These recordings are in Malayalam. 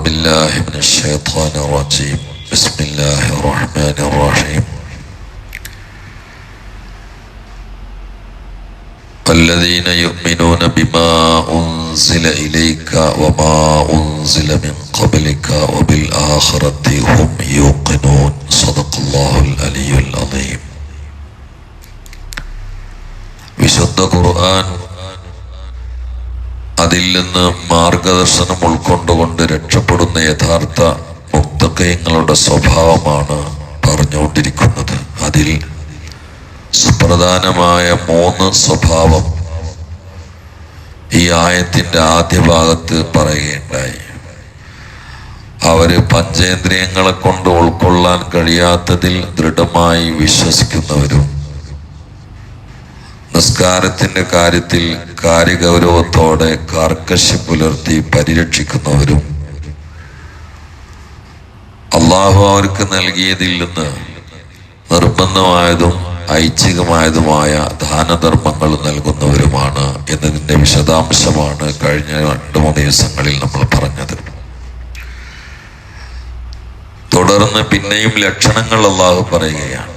بالله من الشيطان الرجيم بسم الله الرحمن الرحيم الذين يؤمنون بما أنزل إليك وما أنزل من قبلك وبالآخرة هم يوقنون صدق الله العلي العظيم. വിശുദ്ധ ഖുർആൻ അതിൽ നിന്ന് മാർഗദർശനം ഉൾക്കൊണ്ടുകൊണ്ട് രക്ഷപ്പെടുന്ന യഥാർത്ഥ മുത്തഖീങ്ങളുടെ സ്വഭാവമാണ് പറഞ്ഞുകൊണ്ടിരിക്കുന്നത്. അതിൽ സുപ്രധാനമായ 3 സ്വഭാവം ഈ ആയത്തിന്റെ ആദ്യ ഭാഗത്ത് പറയുകയുണ്ടായി. അവര് പഞ്ചേന്ദ്രിയങ്ങളെ കൊണ്ട് ഉൾക്കൊള്ളാൻ കഴിയാത്തതിൽ ദൃഢമായി വിശ്വസിക്കുന്നവരും, നിസ്കാരത്തിന്റെ കാര്യത്തിൽ കാര്യഗൗരവത്തോടെ കാർക്കശ്യം പുലർത്തി പരിരക്ഷിക്കുന്നവരും, അള്ളാഹു അവർക്ക് നൽകിയതിൽ നിന്ന് നിർബന്ധമായതും ഐച്ഛികമായതുമായ ദാനധർമ്മങ്ങൾ നൽകുന്നവരുമാണ് എന്നതിൻ്റെ വിശദാംശമാണ് കഴിഞ്ഞ 2-3 ദിവസങ്ങളിൽ നമ്മൾ പറഞ്ഞത്. തുടർന്ന് പിന്നെയും ലക്ഷണങ്ങൾ അള്ളാഹു പറയുകയാണ്.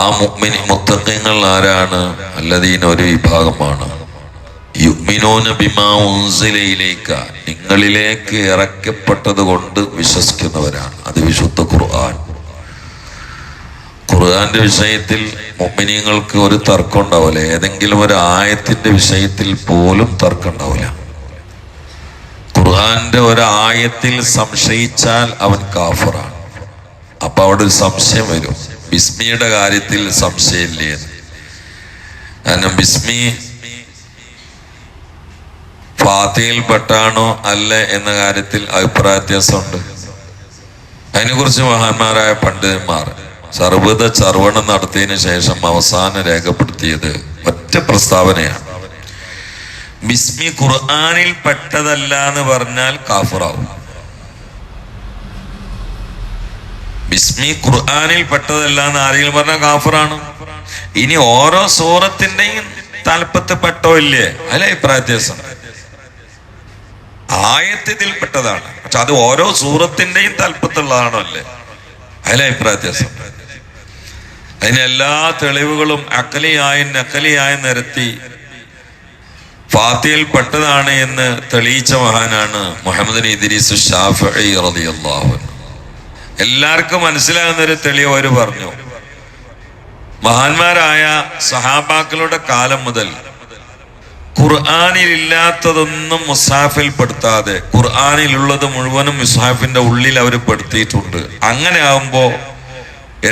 ആ മുത്തഖീങ്ങൾ ആരാണ്? അല്ലദീന ഒരു വിഭാഗമാണ്. യുഅ്മിനൂന ബിമാ ഉൻസില ഇലൈക, നിങ്ങളിലേക്ക് ഇറക്കപ്പെട്ടത് കൊണ്ട് വിശ്വസിക്കുന്നവരാണ്. അത് വിശുദ്ധ ഖുർആൻ. ഖുർആന്റെ വിഷയത്തിൽ മുഅ്മിനീങ്ങൾക്ക് ഒരു തർക്കം ഉണ്ടാവില്ല. ഏതെങ്കിലും ഒരു ആയത്തിന്റെ വിഷയത്തിൽ പോലും തർക്കം ഉണ്ടാവില്ല. ഖുർആന്റെ ഒരു ആയത്തിൽ സംശയിച്ചാൽ അവൻ കാഫിറാണ്. അപ്പൊ അവിടെ ഒരു സംശയം വരും, ബിസ്മിയുടെ കാര്യത്തിൽ സംശയമില്ലേ എന്ന്. കാരണം ബിസ്മി ഫാത്തിഹയിൽ പെട്ടാണോ അല്ല എന്ന കാര്യത്തിൽ അഭിപ്രായ വ്യത്യാസമുണ്ട്. അതിനെക്കുറിച്ച് മഹാന്മാരായ പണ്ഡിതന്മാർ സർവ്വത ചർവണം നടത്തിയതിനു ശേഷം അവസാനം രേഖപ്പെടുത്തിയത് ഒറ്റ പ്രസ്താവനയാണ്: ബിസ്മി ഖുർആനിൽ പെട്ടതല്ല എന്ന് പറഞ്ഞാൽ കാഫിറാവും. ബിസ്മി ഖുർആനിൽ പെട്ടതല്ല എന്ന് ആരെങ്കിലും പറഞ്ഞാൽ കാഫിറാണ്. ഇനി ഓരോ സൂറത്തിന്റെയും തലപ്പത്ത് പെട്ടോ ഇല്ലേ, അതിൽ അഭിപ്രായ വ്യത്യാസം. ആയത്തിൽ പെട്ടതാണ്, പക്ഷെ അത് ഓരോ സൂറത്തിന്റെയും തലപ്പത്തുള്ളതാണോ അല്ലേ, അതിൽ അഭിപ്രായ വ്യത്യാസം. അതിന് എല്ലാ തെളിവുകളും അക്കലിയായി നിരത്തി ഫാത്തിഹയിൽ പെട്ടതാണ് എന്ന് തെളിയിച്ച മഹാനാണ് മുഹമ്മദ് ഇദ്രീസ് ശാഫിഈ റളിയല്ലാഹു അൻഹു. എല്ലാവർക്കും മനസ്സിലാകുന്നൊരു തെളിവ് അവർ പറഞ്ഞു. മഹാന്മാരായ സഹാബാക്കളുടെ കാലം മുതൽ ഖുർആനിൽ ഇല്ലാത്തതൊന്നും മുസ്ഹാഫിൽ പെടുത്താതെ ഖുർആനിലുള്ളത് മുഴുവനും മുസ്ഹാഫിന്റെ ഉള്ളിൽ അവർ പെടുത്തിയിട്ടുണ്ട്. അങ്ങനെ ആകുമ്പോ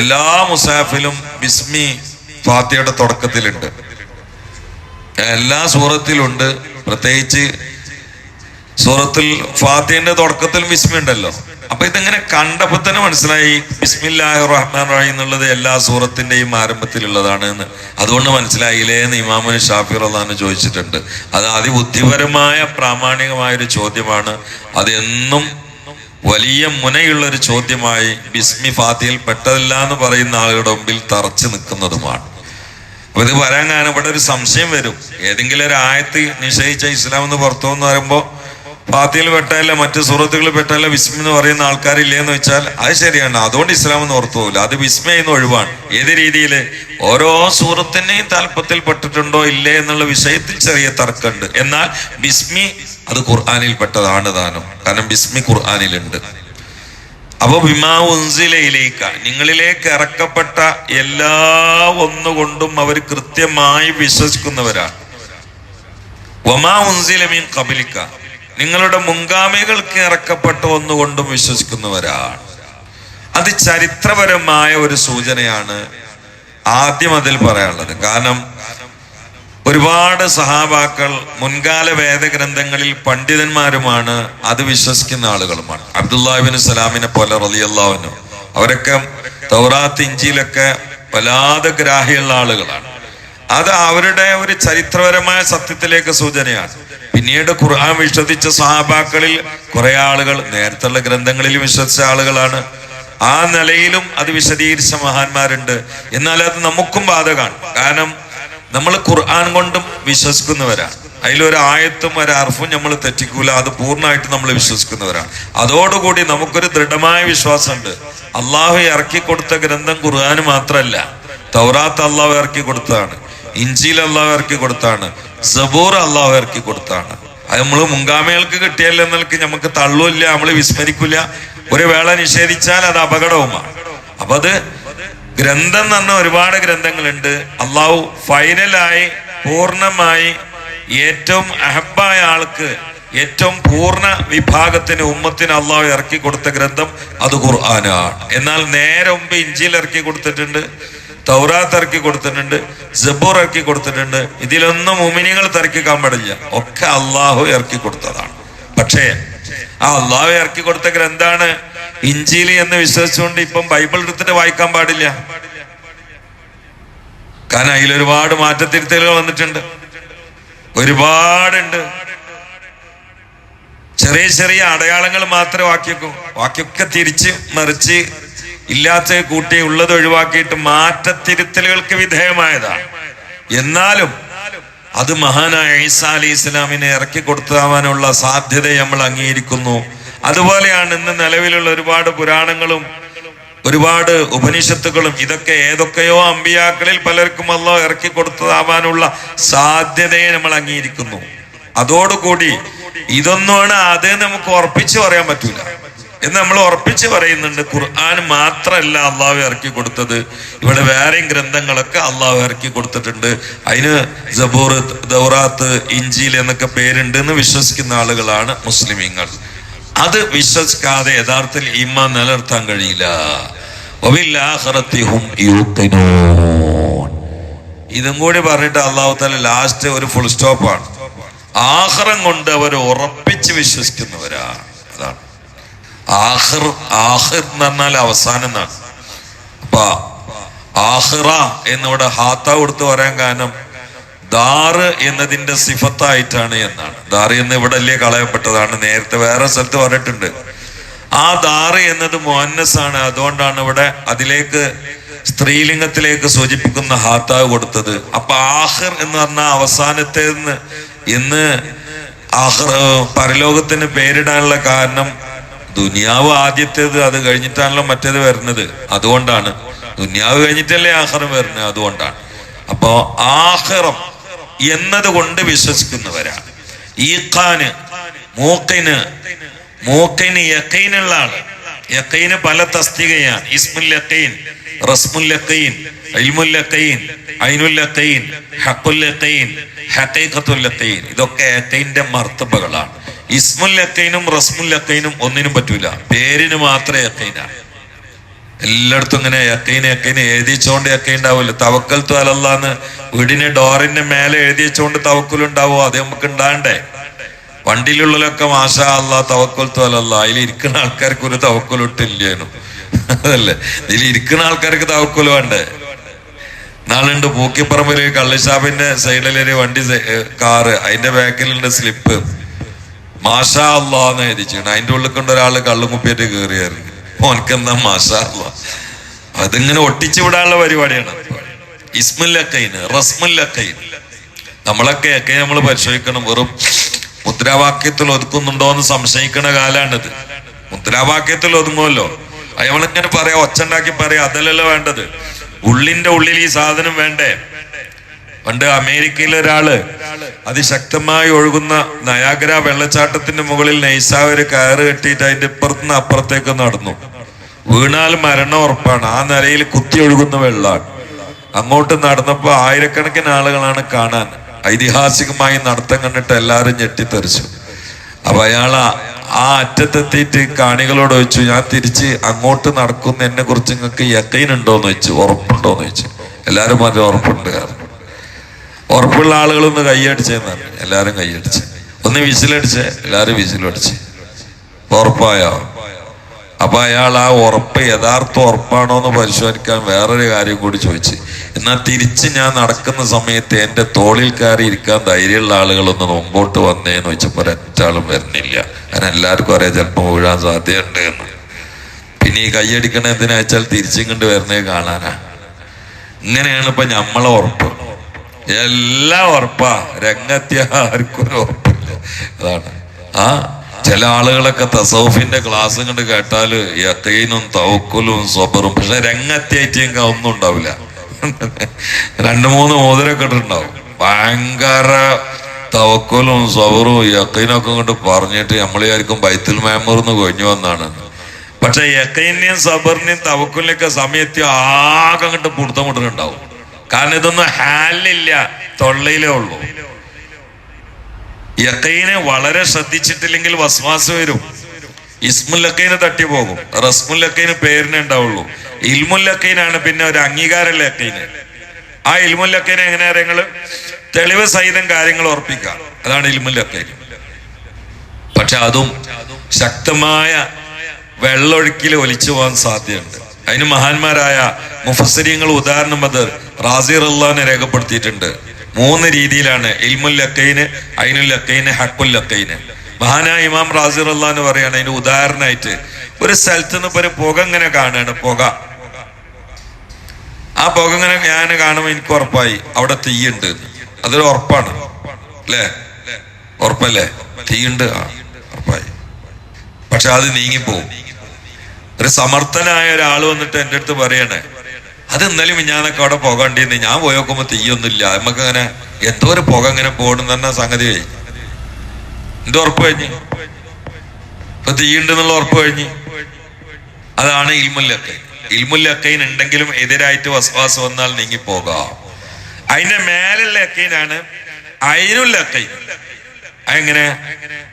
എല്ലാ മുസ്ഹാഫിലും ബിസ്മി ഫാത്തിഹയുടെ തുടക്കത്തിലുണ്ട്, എല്ലാ സൂറത്തിലുണ്ട്. പ്രത്യേകിച്ച് സൂറത്തുൽ ഫാത്തിഹയുടെ തുടക്കത്തിൽ ബിസ്മി ഉണ്ടല്ലോ. അപ്പൊ ഇതിങ്ങനെ കണ്ടപ്പോ തന്നെ മനസ്സിലായി ബിസ്മില്ലാഹിർ റഹ്മാനിർ റഹീം എന്നുള്ളത് എല്ലാ സൂറത്തിന്റെയും ആരംഭത്തിലുള്ളതാണ് എന്ന്. അതുകൊണ്ട് മനസ്സിലായില്ലേ എന്ന് ഇമാമുൽ ഷാഫിഈ റളിയല്ലാഹു അൻഹു ചോദിച്ചിട്ടുണ്ട്. അത് അതിബുദ്ധിപരമായ പ്രാമാണികമായ ഒരു ചോദ്യമാണ്. അത് എന്നും വലിയ മുനയുള്ളൊരു ചോദ്യമായി ബിസ്മി ഫാത്തിഹയിൽ പെട്ടതല്ല എന്ന് പറയുന്ന ആളുകളുടെ മുമ്പിൽ തറച്ചു നിൽക്കുന്നതുമാണ്. അപ്പൊ ഇത് വരാൻ കാരണം ഇവിടെ ഒരു സംശയം വരും. ഏതെങ്കിലും ഒരു ആയത്ത് നിശ്ചയിച്ച ഇസ്ലാം എന്ന് പുറത്തു എന്ന് പറയുമ്പോൾ ഫാത്തിഹയിൽ പെട്ടല്ല, മറ്റു സൂറത്തുകളിൽ പെട്ടല്ല ബിസ്മി എന്ന് പറയുന്ന ആൾക്കാരില്ലേന്ന് വെച്ചാൽ അത് ശരിയാണ്. അതുകൊണ്ട് ഇസ്ലാം എന്ന് ഓർത്തു പോകില്ല, അത് ബിസ്മിന്ന് ഒഴിവാണ്. ഏത് രീതിയിൽ ഓരോ സൂറത്തിന്റെയും താല്പര്യത്തിൽ പെട്ടിട്ടുണ്ടോ ഇല്ലേ എന്നുള്ള വിഷയത്തിൽ ചെറിയ തർക്കമുണ്ട്. എന്നാൽ ബിസ്മി അത് ഖുർആനിൽ പെട്ടതാണ് താനും, കാരണം ബിസ്മി ഖുർആനിലുണ്ട്. അപ്പൊ ബിമാ ഉൻസില ഇലൈക, നിങ്ങളിലേക്ക് ഇറക്കപ്പെട്ട എല്ലാ ഒന്നുകൊണ്ടും അവർ കൃത്യമായി വിശ്വസിക്കുന്നവരാണ്. വമാ ഉൻസില മിൻ ഖബലിക, നിങ്ങളുടെ മുൻഗാമികൾക്ക് ഇറക്കപ്പെട്ട ഒന്നുകൊണ്ടും വിശ്വസിക്കുന്നവരാണ്. അത് ചരിത്രപരമായ ഒരു സൂചനയാണ് ആദ്യം അതിൽ പറയാനുള്ളത്. കാരണം ഒരുപാട് സഹാബാക്കൾ മുൻകാല വേദഗ്രന്ഥങ്ങളിൽ പണ്ഡിതന്മാരുമാണ്, അത് വിശ്വസിക്കുന്ന ആളുകളുമാണ്. അബ്ദുല്ലാഹി ഇബ്നു സലാമിനെ പോലെ റളിയല്ലാഹു അൻഹു, അവരൊക്കെ തൗറാത്ത് ഇഞ്ചീലൊക്കെ വല്ലാതെ ഗ്രാഹ്യമുള്ള ആളുകളാണ്. അത് അവരുടെ ഒരു ചരിത്രപരമായ സത്യത്തിലേക്ക് സൂചനയാണ്. പിന്നീട് ഖുർആൻ വിശ്വസിച്ച സഹാബാക്കളിൽ കുറെ ആളുകൾ നേരത്തുള്ള ഗ്രന്ഥങ്ങളിൽ വിശ്വസിച്ച ആളുകളാണ്. ആ നിലയിലും അത് വിശദീകരിച്ച മഹാന്മാരുണ്ട്. എന്നാൽ അത് നമുക്കും ബാധകമാണ്. കാരണം നമ്മൾ ഖുർആൻ കൊണ്ടും വിശ്വസിക്കുന്നവരാണ്. അതിലൊരു ആയത്തും ഒരു അർഫും നമ്മൾ തെറ്റിക്കൂല. അത് പൂർണ്ണമായിട്ട് നമ്മൾ വിശ്വസിക്കുന്നവരാണ്. അതോടുകൂടി നമുക്കൊരു ദൃഢമായ വിശ്വാസമുണ്ട്. അള്ളാഹു ഇറക്കി കൊടുത്ത ഗ്രന്ഥം ഖുർആൻ മാത്രമല്ല, തൗറാത്ത് അള്ളാഹു ഇറക്കി കൊടുത്തതാണ്, ഇഞ്ചീൽ അള്ളാഹു ഇറക്കി കൊടുത്താണ്, സബൂർ അള്ളാഹു ഇറക്കി കൊടുത്താണ്. അത് നമ്മൾ മുൻഗാമികൾക്ക് കിട്ടിയല്ലോ എന്നൊക്കെ നമുക്ക് തള്ളൂല്ല, നമ്മൾ വിസ്മരിക്കില്ല. ഒരു വേള നിഷേധിച്ചാൽ അത് അപകടവുമാണ്. അപ്പൊ അത് ഗ്രന്ഥം എന്ന് പറഞ്ഞ ഒരുപാട് ഗ്രന്ഥങ്ങളുണ്ട്. അള്ളാഹു ഫൈനലായി പൂർണ്ണമായി ഏറ്റവും അഹബ്ബായ ആൾക്ക്, ഏറ്റവും പൂർണ്ണ വിഭാഗത്തിന്, ഉമ്മത്തിന് അള്ളാഹു ഇറക്കി കൊടുത്ത ഗ്രന്ഥം അത് ഖുർആനാണ്. എന്നാൽ നേരെ മുമ്പ് ഇഞ്ചീൽ ഇറക്കി കൊടുത്തിട്ടുണ്ട്, തൗറാത്ത് ഇറക്കി കൊടുത്തിട്ടുണ്ട്, സബൂർ ഇറക്കി കൊടുത്തിട്ടുണ്ട്. ഇതിലൊന്നും മുഅ്മിനീങ്ങൾ തർക്കിക്കാൻ പാടില്ല, ഒക്കെ അള്ളാഹു ഇറക്കി കൊടുത്തതാണ്. പക്ഷേ ആ അള്ളാഹു ഇറക്കി കൊടുത്ത ഗ്രന്ഥാണ് ഇഞ്ചീൽ എന്ന് വിശ്വസിച്ചുകൊണ്ട് ഇപ്പം ബൈബിൾ എടുത്തിട്ട് വായിക്കാൻ പാടില്ല. കാരണം അതിലൊരുപാട് മാറ്റത്തിരുത്തലുകൾ വന്നിട്ടുണ്ട്, ഒരുപാടുണ്ട്. ചെറിയ ചെറിയ അടയാളങ്ങൾ മാത്രമേ വാക്യക്കും, ബാക്കിയൊക്കെ തിരിച്ച് മറിച്ച് ഇല്ലാത്ത കൂട്ടി ഉള്ളത് ഒഴിവാക്കിയിട്ട് മാറ്റത്തിരുത്തലുകൾക്ക് വിധേയമായതാണ്. എന്നാലും അത് മഹാനായ ഈസാ അലൈഹി ഇസ്ലാമിനെ ഇറക്കി കൊടുത്താവാനുള്ള സാധ്യത നമ്മൾ അംഗീകരിക്കുന്നു. അതുപോലെയാണ് ഇന്ന് നിലവിലുള്ള ഒരുപാട് പുരാണങ്ങളും ഒരുപാട് ഉപനിഷത്തുകളും. ഇതൊക്കെ ഏതൊക്കെയോ അമ്പിയാക്കളിൽ പലർക്കും അല്ലാഹു ഇറക്കി കൊടുത്തതാവാനുള്ള സാധ്യതയെ നമ്മൾ അംഗീകരിക്കുന്നു. അതോടുകൂടി ഇതൊന്നുമാണ് അത് നമുക്ക് ഉറപ്പിച്ച് പറയാൻ പറ്റൂല എന്ന് നമ്മൾ ഉറപ്പിച്ച് പറയുന്നുണ്ട്. ഖുർആൻ മാത്രമല്ല അള്ളാഹു ഇറക്കി കൊടുത്തത്, ഇവിടെ വേറെയും ഗ്രന്ഥങ്ങളൊക്കെ അള്ളാഹു ഇറക്കി കൊടുത്തിട്ടുണ്ട്. അതിന് സബൂർ, തൗറാത്ത്, ഇഞ്ചീൽ എന്നൊക്കെ പേരുണ്ട് എന്ന് വിശ്വസിക്കുന്ന ആളുകളാണ് മുസ്ലിമീങ്ങൾ. അത് വിശ്വസിക്കാതെ യഥാർത്ഥത്തിൽ ഈമാൻ നിലനിർത്താൻ കഴിയില്ല. ഇതും കൂടി പറഞ്ഞിട്ട് അള്ളാഹു തആല ലാസ്റ്റ് ഒരു ഫുൾ സ്റ്റോപ്പാണ്. ആഖിറം കൊണ്ട് അവർ ഉറപ്പിച്ച് വിശ്വസിക്കുന്നവരാണ്. അതാണ് ആഖിർ. ആഖിർ എന്ന് പറഞ്ഞാൽ അവസാനം എന്നാണ്. അപ്പൊ ആഖിറ എന്നിവിടെ ഹാത്ത കൊടുത്ത് പറയാൻ കാരണം ദാറ് എന്നതിന്റെ സിഫത്തായിട്ടാണ് എന്നാണ്. ദാറ് എന്ന് ഇവിടെ അല്ലേ കളയപ്പെട്ടതാണ്, നേരത്തെ വേറെ സ്ഥലത്ത് പറഞ്ഞിട്ടുണ്ട്. ആ ദാറ് എന്നത് മുഅന്നസാണ്, അതുകൊണ്ടാണ് ഇവിടെ അതിലേക്ക് സ്ത്രീലിംഗത്തിലേക്ക് സൂചിപ്പിക്കുന്ന ഹാത്താവ് കൊടുത്തത്. അപ്പൊ ആഖിർ എന്ന് പറഞ്ഞാൽ അവസാനത്തേന്ന് ഇന്ന് ആഖിർ പരലോകത്തിന് പേരിടാനുള്ള കാരണം ദുനിയാവ് ആദ്യത്തേത്, അത് കഴിഞ്ഞിട്ടാണല്ലോ മറ്റേത് വരുന്നത്. അതുകൊണ്ടാണ് ദുനിയാവ് കഴിഞ്ഞിട്ടല്ലേ ആഖിറം വരുന്നത്, അതുകൊണ്ടാണ്. അപ്പോ ആഖിറം എന്നത് കൊണ്ട് വിശ്വസിക്കുന്നവരാണ്. ഈഖാന്, മൂക്കിന് യഖീനുള്ള ആള്. യഖീന് പല തസ്തികയാണ്. ഇസ്മുൽ യഖീൻ, റസ്മുൽ യഖീൻ, ഇൽമുൽ യഖീൻ, ഐനുൽ യഖീൻ, ഹഖുൽ യഖീൻ, ഹഖീഖത്തുൽ യഖീൻ. ഇതൊക്കെ യഖീന്റെ മർത്തബകളാണ്. ഇസ്മുൽ യഖീനും റസ്മുൽ യഖീനും ഒന്നിനും പറ്റൂല, പേരിന് മാത്രമേ യഖീനാണ്. എല്ലായിടത്തും ഇങ്ങനെ യഖീന് എഴുതിച്ചോണ്ട് യഖീൻ ഉണ്ടാവില്ല. തവക്കൽതു അലല്ലാഹ് വീടിന്റെ ഡോറിന്റെ മേലെ എഴുതിച്ചോണ്ട് തവക്കുലുണ്ടാവോ? അത് നമുക്ക് ഉണ്ടാണ്ടേ. വണ്ടിയിലുള്ളതൊക്കെ മാഷാ അല്ലാഹ് തവക്കൽതു അലല്ലാഹ്, അതിൽ ഇരിക്കുന്ന ആൾക്കാർക്ക് ഒരു തവക്കുലിട്ടില്ലേനു. അതല്ലേ, ഇതിൽ ഇരിക്കുന്ന ആൾക്കാർക്ക് തവക്കുൽ വേണ്ടേ? നാളുണ്ട് പൂക്കിപ്പറമ്പില് കള്ളിഷാപ്പിന്റെ സൈഡിലൊരു വണ്ടി, കാറ്, അതിന്റെ ബാക്കിലുണ്ട് സ്ലിപ്പ്, മാഷാ അല്ലാന്ന് എഴുതിച്ചാണ്. അതിന്റെ ഉള്ളിൽ കൊണ്ട് ഒരാള് കള്ളുമുപ്പിയിട്ട് കയറിയായിരുന്നു. ഓനക്കെന്താ മാഷാ അല്ലാ. അതിങ്ങനെ ഒട്ടിച്ചു വിടാനുള്ള പരിപാടിയാണ്. ഇസ്മുൽ യഖീൻ, റസ്മുൽ യഖീൻ. നമ്മളൊക്കെ നമ്മൾ പരിശോധിക്കണം. വെറും മുദ്രാവാക്യത്തിൽ ഒതുക്കുന്നുണ്ടോ എന്ന് സംശയിക്കണ കാലാണിത്. മുദ്രാവാക്യത്തിൽ ഒതുങ്ങുമല്ലോ, അയാളിങ്ങനെ പറയാ, ഒച്ചുണ്ടാക്കി പറയാ, അതല്ലല്ലോ വേണ്ടത്. ഉള്ളിന്റെ ഉള്ളിൽ ഈ സാധനം വേണ്ടേ? പണ്ട് അമേരിക്കയിലെ ഒരാള് അതിശക്തമായി ഒഴുകുന്ന നയാഗ്ര വെള്ളച്ചാട്ടത്തിന്റെ മുകളിൽ നൈസാവര് കയറ് കെട്ടിയിട്ട് അതിന്റെ ഇപ്പുറത്തുനിന്ന് അപ്പുറത്തേക്ക് നടന്നു. വീണാൽ മരണം ഉറപ്പാണ്. ആ നിലയിൽ കുത്തി ഒഴുകുന്ന വെള്ളമാണ്. അങ്ങോട്ട് നടന്നപ്പോ ആയിരക്കണക്കിന് ആളുകളാണ് കാണാൻ. ഐതിഹാസികമായി നടത്തം കണ്ടിട്ട് എല്ലാവരും ഞെട്ടിത്തെറിച്ചു. അപ്പൊ അയാള് ആ അറ്റത്തെത്തിയിട്ട് കാണികളോട് ചോദിച്ചു, ഞാൻ തിരിച്ച് അങ്ങോട്ട് നടക്കുന്ന എന്നെ കുറിച്ച് നിങ്ങൾക്ക് യഖീൻ ഉണ്ടോന്ന് ചോദിച്ചു, ഉറപ്പുണ്ടോന്ന് ചോദിച്ചു. എല്ലാരും പറഞ്ഞു ഉറപ്പുണ്ട്. കാരണം ഉറപ്പുള്ള ആളുകളൊന്ന് കൈയടിച്ചെന്ന് പറഞ്ഞു. എല്ലാരും കൈയടിച്ച്. ഒന്ന് വിസിലടിച്ച്, എല്ലാരും വിസിലടിച്ച്. ഉറപ്പായോ? അപ്പൊ അയാൾ ആ ഉറപ്പ് യഥാർത്ഥ ഉറപ്പാണോ എന്ന് പരിശോധിക്കാൻ വേറൊരു കാര്യം കൂടി ചോദിച്ചു. എന്നാൽ തിരിച്ച് ഞാൻ നടക്കുന്ന സമയത്ത് എന്റെ തോളിൽ കയറി ഇരിക്കാൻ ധൈര്യമുള്ള ആളുകളൊന്ന് മുമ്പോട്ട് വന്നേന്ന് വെച്ചപ്പോ ഒരൊറ്റാളും വരുന്നില്ല. കാരണം എല്ലാവർക്കും അറിയാം ചിലപ്പോൾ വീഴാൻ സാധ്യതയുണ്ട് എന്ന്. പിന്നെ ഈ കൈയടിക്കണ എന്തിനാ വെച്ചാൽ തിരിച്ചിങ്ങോട്ട് വരുന്നേ കാണാനാ. ഇങ്ങനെയാണ് ഇപ്പൊ നമ്മളെ ഉറപ്പ്. എല്ലാം ഉറപ്പാ, രംഗെത്തിയ ആർക്കും ഒരു ഉറപ്പില്ല. അതാണ് ചില ആളുകളൊക്കെ തസൗഫിന്റെ ക്ലാസ് കണ്ട് കേട്ടാല് യഖീനും തവക്കുലും സബറും, പക്ഷെ രംഗത്തിയായിട്ട് ഒന്നും ഉണ്ടാവില്ല. 2-3 മോതിരൊക്കെ ഇട്ടുണ്ടാവും. ഭയങ്കര തവക്കുലും സബറും യഖീനൊക്കെ കൊണ്ട് പറഞ്ഞിട്ട് നമ്മളായിരിക്കും ബൈത്തുൽ മാമൂർന്ന് കൊഞ്ഞു വന്നാണ്. പക്ഷെ യഖീനെയും സബറിനെയും തവക്കുലിനൊക്കെ സമയത്ത് ആകെ അങ്ങോട്ട് പുടുത്തമുട്ടുണ്ടാവും. കാരണം ഇതൊന്നും ഹാലില്ല, തൊള്ളയിലേ ഉള്ളൂ. യഖീനെ വളരെ ശ്രദ്ധിച്ചിട്ടില്ലെങ്കിൽ വസ്വാസ് വരും. ഇസ്മുൽ യഖീന് തട്ടിപ്പോകും. റസ്മുൽ യഖീന് പേരിനെ ഉണ്ടാവുള്ളൂ. ഇൽമുൽ യഖീനാണ് പിന്നെ ഒരു അംഗീകാരമുള്ള യഖീന്. ആ ഇൽമുൽ യഖീനെ എങ്ങനെയാ നിങ്ങള് തെളിവ് സഹിതം കാര്യങ്ങൾ ഉറപ്പിക്കുക, അതാണ് ഇൽമുൽ യഖീൻ. പക്ഷെ അതും ശക്തമായ വെള്ളൊഴുക്കിൽ ഒലിച്ചു പോകാൻ സാധ്യതയുണ്ട്. അതിന് മഹാന്മാരായ മുഫസ്സിരീങ്ങൾ ഉദാഹരണം അത് റാസി റളിയല്ലാഹു രേഖപ്പെടുത്തിയിട്ടുണ്ട്. 3 രീതിയിലാണ് ഇൽമുൽ യഖീന്, ഐനുൽ യഖീന്, ഹഖുൽ യഖീന്. മഹാനായ ഇമാം റാസി റളിയല്ലാഹു പറയാണ് അതിന് ഉദാഹരണമായിട്ട്, ഒരു സ്ഥലത്ത് നിന്ന് ഇപ്പൊ ഒരു പുക ഇങ്ങനെ കാണുകയാണ്. ആ പുക ഇങ്ങനെ ഞാൻ കാണുമ്പോൾ എനിക്ക് ഉറപ്പായി അവിടെ തീയുണ്ട്. അതൊരു ഉറപ്പാണ് അല്ലേ? ഉറപ്പല്ലേ? തീയുണ്ട്, ഉറപ്പായി. പക്ഷെ അത് നീങ്ങിപ്പോവും. ഒരു സമർത്ഥനായ ഒരാൾ വന്നിട്ട് എൻ്റെ അടുത്ത് പറയണേ, അത് ഇന്നലെ മിഞ്ഞാന്നൊക്കെ അവിടെ പുക ഉണ്ടെന്ന്, ഞാൻ പോയി നോക്കുമ്പോ തീയൊന്നുമില്ല, നമുക്ക് അങ്ങനെ എന്തോ ഒരു പുക ഇങ്ങനെ പോകണമെന്ന് പറഞ്ഞ സംഗതി കഴിഞ്ഞു. എന്തോ ഉറപ്പ് കഴിഞ്ഞ്, ഇപ്പൊ തീയുണ്ടെന്നുള്ള ഉറപ്പ് കഴിഞ്ഞ്. അതാണ് ഇൽമുൽ യഖീൻ. ഇൽമുൽ യഖീൻ ഉണ്ടെങ്കിലും എതിരായിട്ട് വസ്വാസ് വന്നാൽ നീങ്ങിപ്പോകാം. അതിന്റെ മേലുള്ള യഖീനാണ് ഐനുൽ യഖീൻ. എങ്ങനെ?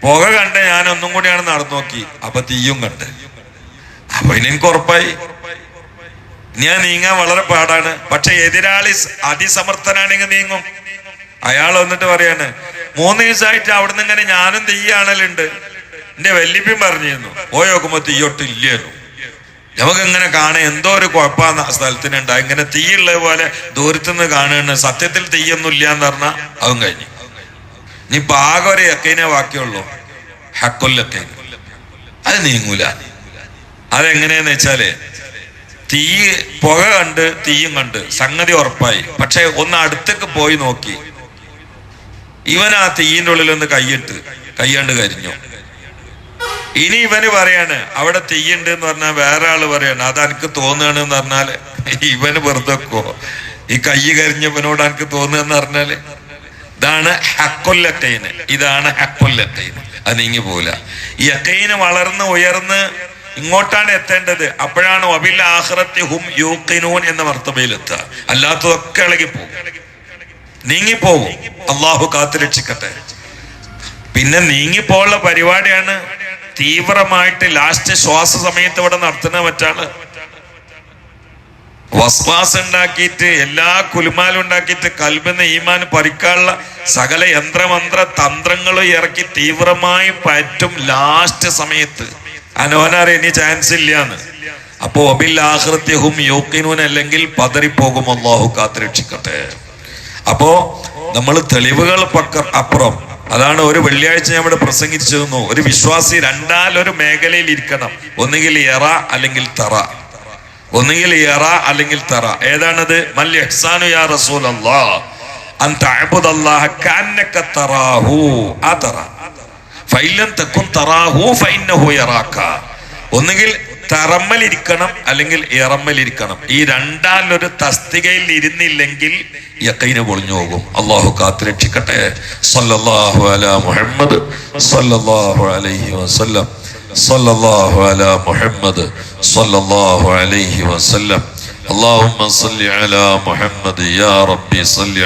പുക കണ്ട ഞാൻ ഒന്നും കൂടിയാണ് നടന്നു നോക്കി, അപ്പൊ തീയും കണ്ട്, അപ്പൊ എനിക്ക് ഉറപ്പായി ഞാൻ നീങ്ങാൻ വളരെ പാടാണ്. പക്ഷെ എതിരാളി അതിസമർത്ഥനാണെങ്കിൽ നീങ്ങും. അയാൾ വന്നിട്ട് പറയാണ്, 3 ദിവസമായിട്ട് അവിടുന്ന് ഇങ്ങനെ ഞാനും തീയാണലുണ്ട്. എന്റെ വല്യപ്പയും പറഞ്ഞിരുന്നു, പോയി നോക്കുമ്പോ തീയൊട്ടില്ലേന്നു. നമുക്ക് ഇങ്ങനെ കാണാൻ എന്തോ ഒരു കുഴപ്പ സ്ഥലത്തിനുണ്ട്, ഇങ്ങനെ തീയുള്ള പോലെ ദൂരത്തുനിന്ന് കാണുകയാണ്. സത്യത്തിൽ തീയൊന്നും ഇല്ല എന്ന് പറഞ്ഞാൽ അതും കഴിഞ്ഞു. ഇനി ആകെ ഒരു യഖീനേ ബാക്കിയുള്ളൂ, ഹഖുൽ യഖീൻ. അത് നീങ്ങൂല. അതെങ്ങനെയാന്ന് വെച്ചാല്, പുക കണ്ട് തീയും കണ്ട് സംഗതി ഉറപ്പായി. പക്ഷെ ഒന്ന് അടുത്തേക്ക് പോയി നോക്കി, ഇവൻ ആ തീയിന്റെ ഉള്ളിൽ ഒന്ന് കൈയ്യണ്ട് കരിഞ്ഞു. ഇനി ഇവന് പറയാണ് അവിടെ തീയുണ്ട് എന്ന് പറഞ്ഞാൽ വേറെ ആള് പറയാണ് അത് എനിക്ക് തോന്നുകയാണ് എന്ന് പറഞ്ഞാല് ഇവന് വെറുതെക്കോ? ഈ കൈ കരിഞ്ഞവനോട് എനിക്ക് തോന്നുകയെന്ന് പറഞ്ഞാല് ഇതാണ് ഹഖുൽ യഖീൻ. ഇതാണ് ഹഖുൽ യഖീൻ. അത് നീങ്ങി പോവില്ല. ഈ യഖീന് വളർന്ന് ഉയർന്ന് ഇങ്ങോട്ടാണ് എത്തേണ്ടത്. അപ്പോഴാണ് വബിൽ ആഖിറത്തി ഹും യൂഖിനൂൻ എന്ന മർത്തബയിലെത്തുക. അല്ലാത്തതൊക്കെ ഇളകിപ്പോകും, നീങ്ങിപ്പോകും. അള്ളാഹു കാത്തുരക്ഷിക്കട്ടെ. പിന്നെ നീങ്ങിപ്പോയുള്ള പരിപാടിയാണ് തീവ്രമായിട്ട് ലാസ്റ്റ് ശ്വാസ സമയത്ത് ഇവിടെ നടത്തുന്ന മറ്റാണ്. വസ്വാസ് ഉണ്ടാക്കിയിട്ട് എല്ലാ കുലുമാലും ഉണ്ടാക്കിയിട്ട് കൽബിന്ന് ഈമാൻ പറിക്കാനുള്ള സകല യന്ത്രമന്ത്ര തന്ത്രങ്ങളും ഇറക്കി തീവ്രമായി പറ്റും ലാസ്റ്റ് സമയത്ത്. അനോനാറ് ഇനി ചാൻസ് ഇല്ലാന്ന്. അപ്പോ വബിൽ ആഖിറത്തി ഹും യൂഖിനൂൻ, അല്ലെങ്കിൽ പതറിപ്പോകും. അല്ലാഹു കാത്തുരക്ഷിക്കട്ടെ. അപ്പോ നമ്മൾ തെളിവുകൾ അപ്പുറം, അതാണ് ഒരു വെള്ളിയാഴ്ച ഞാൻ ഇവിടെ പ്രസംഗിച്ചിരുന്നു, ഒരു വിശ്വാസി രണ്ടാലൊരു മേഖലയിൽ ഇരിക്കണം. ഒന്നുകിൽ യറ അല്ലെങ്കിൽ തറ. ഒന്നുകിൽ യറ അല്ലെങ്കിൽ തറ. ഏതാണത്? മൽ ഇഹ്സാനു യാ റസൂലല്ലാഹ് അൻ തഅബുദല്ലാഹ കഅന്നക തറാഹു. ആ തറ. ഫൈലൻ തകുൻ തറാഹു ഫഇന്നഹു യറാക. ഒന്നുകിൽ തറമ്മലിരിക്കണം അല്ലെങ്കിൽ ഇറമ്മലിരിക്കണം. ഈ രണ്ടാലൊരു തസ്തികയിൽ ഇരുന്നില്ലെങ്കിൽ യഖീന് പൊളിഞ്ഞു പോകും. അല്ലാഹു കാത്തുരക്ഷിക്കട്ടെ. സല്ലല്ലാഹു അലാ മുഹമ്മദ് സല്ലല്ലാഹു അലൈഹി വസല്ലം. സല്ലല്ലാഹു അലാ മുഹമ്മദ് സല്ലല്ലാഹു അലൈഹി വസല്ലം. അല്ലാഹുമ്മ സല്ലി അലാ മുഹമ്മദ് യാ റബ്ബി സല്ലി